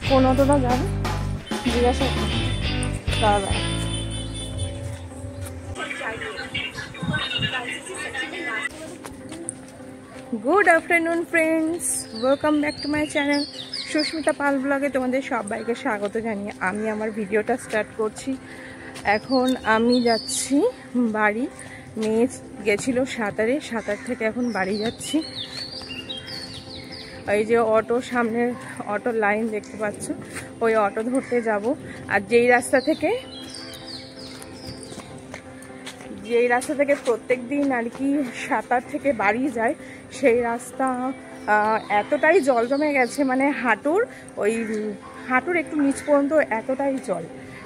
কোন অটোটা যাবে জিজ্ঞাসা দাঁড়া। Good afternoon friends, welcome back to my channel Susmita Pal ব্লগে তোমাদের সবাইকে স্বাগত জানিয়ে আমি আমার ভিডিওটা স্টার্ট করছি। এখন আমি যাচ্ছি বাড়ি। মেয়ে গেছিলো সাঁতারে, সাঁতার থেকে এখন বাড়ি যাচ্ছি। এই যে অটো, সামনের অটোর লাইন দেখতে পাচ্ছ, ওই অটো ধরতে যাব। আর যেই রাস্তা থেকে প্রত্যেক দিন আর কি সাঁতার থেকে বাড়ি যায়, সেই রাস্তা এতটাই জল জমে গেছে, মানে হাঁটুর একটু নিচ পর্যন্ত এতটাই জল।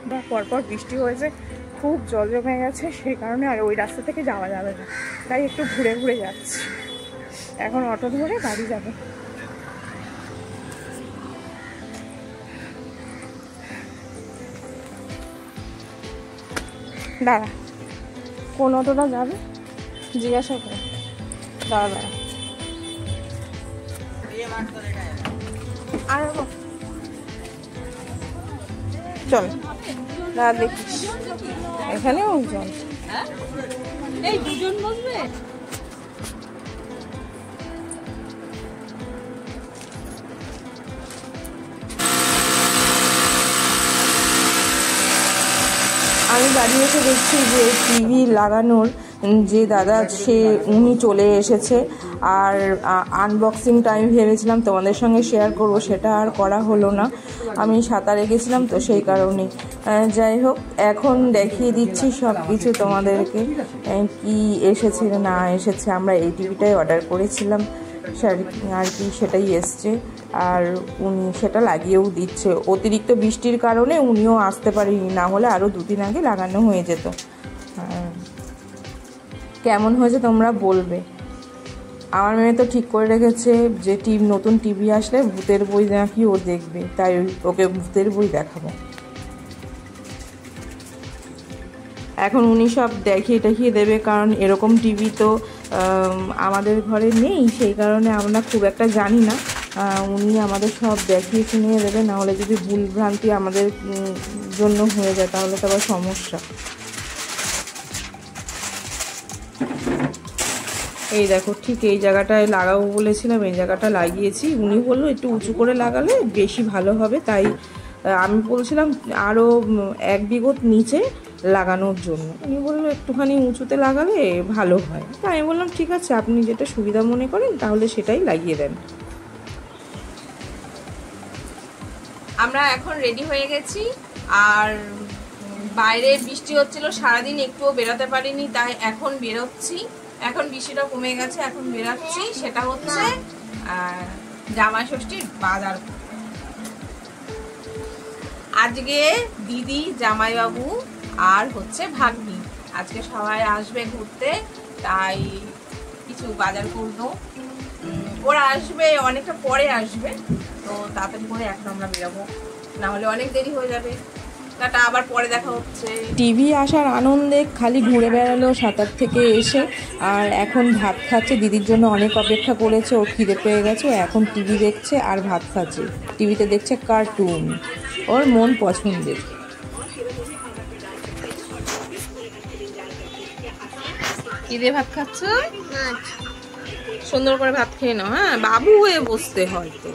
বা পরপর বৃষ্টি হয়েছে, খুব জল জমে গেছে, সেই কারণে আর ওই রাস্তা থেকে যাওয়া যাবে না, তাই একটু ঘুরে ঘুরে যাচ্ছি। এখন অটো ধরে বাড়ি যাব। দাঁড়া, কোন অটোটা যাবে জিজ্ঞাসা করে দাঁড়া। আর চল দাঁড়া, দেখিস এখানেও জল। এই দুজন বসবে। আমি বাড়ি এসে দেখছি যে টিভি লাগানোর যে দাদা উনি চলে এসেছে। আর আনবক্সিং টাইম ভেবেছিলাম তোমাদের সঙ্গে শেয়ার করব, সেটা আর করা হলো না। আমি সাঁতারে গেছিলাম তো সেই কারণে। যাই হোক, এখন দেখিয়ে দিচ্ছি সব কিছু তোমাদেরকে, কি এসেছে না এসেছে। আমরা এই টিভিটাই অর্ডার করেছিলাম আর কি, সেটাই এসছে। আর উনি সেটা লাগিয়েও দিচ্ছে। অতিরিক্ত বৃষ্টির কারণে উনিও আসতে পারেনি, না হলে আরও 2 দিন আগে লাগানো হয়ে যেত। কেমন হয়েছে তোমরা বলবে। আমার মেয়ে তো ঠিক করে রেখেছে যে নতুন টিভি আসলে ভূতের বই নাকি ও দেখবে, তাই ওকে ভূতের বই দেখাবো। এখন উনি সব দেখিয়ে দেবে, কারণ এরকম টিভি তো আমাদের ঘরে নেই, সেই কারণে আমরা খুব একটা জানি না। উনি আমাদের সব দেখিয়ে শুনিয়ে দেবে, নাহলে যদি ভুলভ্রান্তি আমাদের জন্য হয়ে যায় তাহলে তো আবার সমস্যা। এই দেখো, ঠিক এই জায়গাটায় লাগাবো বলেছিলাম, এই জায়গাটা লাগিয়েছি। উনি বললো একটু উঁচু করে লাগালে বেশি ভালো হবে, তাই আমি বলছিলাম আরও 1 বিঘত নিচে লাগানোর জন্য। উনি বললো একটুখানি উঁচুতে লাগালে ভালো হয়। তাই আমি বললাম ঠিক আছে, আপনি যেটা সুবিধা মনে করেন তাহলে সেটাই লাগিয়ে দেন। আমরা এখন রেডি হয়ে গেছি। আর বাইরে বৃষ্টি হচ্ছিল সারাদিন, একটুও বেরোতে পারিনি, তাই এখন বেরোচ্ছি। এখন বৃষ্টিটা কমে গেছে, এখন বেরোচ্ছি। সেটা হচ্ছে জামাই ষষ্ঠীর বাজার। আজকে দিদি, জামাইবাবু আর হচ্ছে ভাগ্নি, আজকে সবাই আসবে ঘুরতে, তাই কিছু বাজার করবো। ওরা আসবে অনেকটা পরে আসবে, তো তাড়াতাড়ি করে এখন আমরা বেরোবো, না হলে অনেক দেরি হয়ে যাবে। টাটা, আবার পরে দেখা হচ্ছে। টিভি আসার আনন্দে খালি ঘুরে বেড়ালো সাঁতার থেকে এসে। আর এখন ভাত খাচ্ছে, দিদির জন্য অনেক অপেক্ষা করেছে, ও খিদে পেয়ে গেছে। ও এখন টিভি দেখছে আর ভাত খাচ্ছে। টিভিতে দেখছে কার্টুন, ওর মন পছন্দের। কি দিয়ে ভাত খাচ্ছ? সুন্দর করে ভাত খেয়ে নাও। হ্যাঁ, বাবু হয়ে বসতে হয় তো।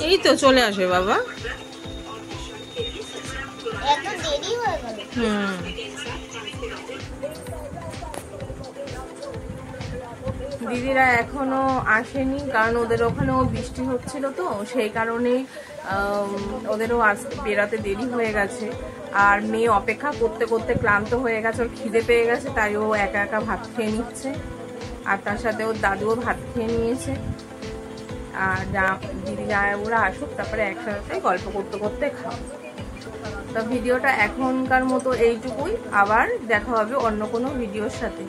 এই তো চলে আসবে বাবা। দিদিরা এখনো আসেনি, কারণ ওদের ওখানেও বৃষ্টি হচ্ছিল তো সেই কারণে ওদেরও বেরাতে দেরি হয়ে গেছে। আর মেয়ে অপেক্ষা করতে করতে ক্লান্ত হয়ে গেছে, ওর খিদে পেয়ে গেছে, তাই ও একা একা ভাত খেয়ে নিচ্ছে। আর তার সাথে ওর দাদুও ভাত খেয়ে নিয়েছে। আর দিদি ওরা আসুক, তারপরে একসাথে গল্প করতে করতে খাও। তো ভিডিওটা এখনকার মতো এইটুকুই, আবার দেখা হবে অন্য কোনো ভিডিওর সাথে।